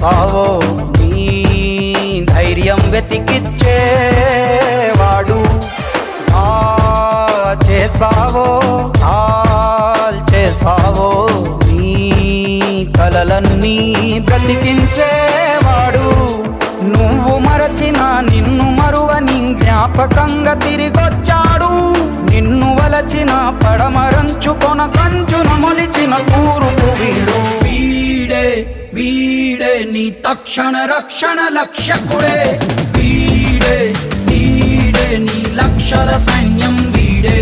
చేసావో నీ ధైర్యం వెతికిచ్చేవాడు చేసావో చేసావో నీ కలలన్నీ బ్రతికించేవాడు నువ్వు మరచిన నిన్ను మరువని జ్ఞాపకంగా తిరిగొచ్చాడు నిన్ను వలచిన పడమరంచుకొన కంచున మొలిచిన కూరుకు వీడే వీడే నీ తక్షణ రక్షణ లక్ష్యకుడే వీడే వీడే నీ లక్షల సైన్యం వీడే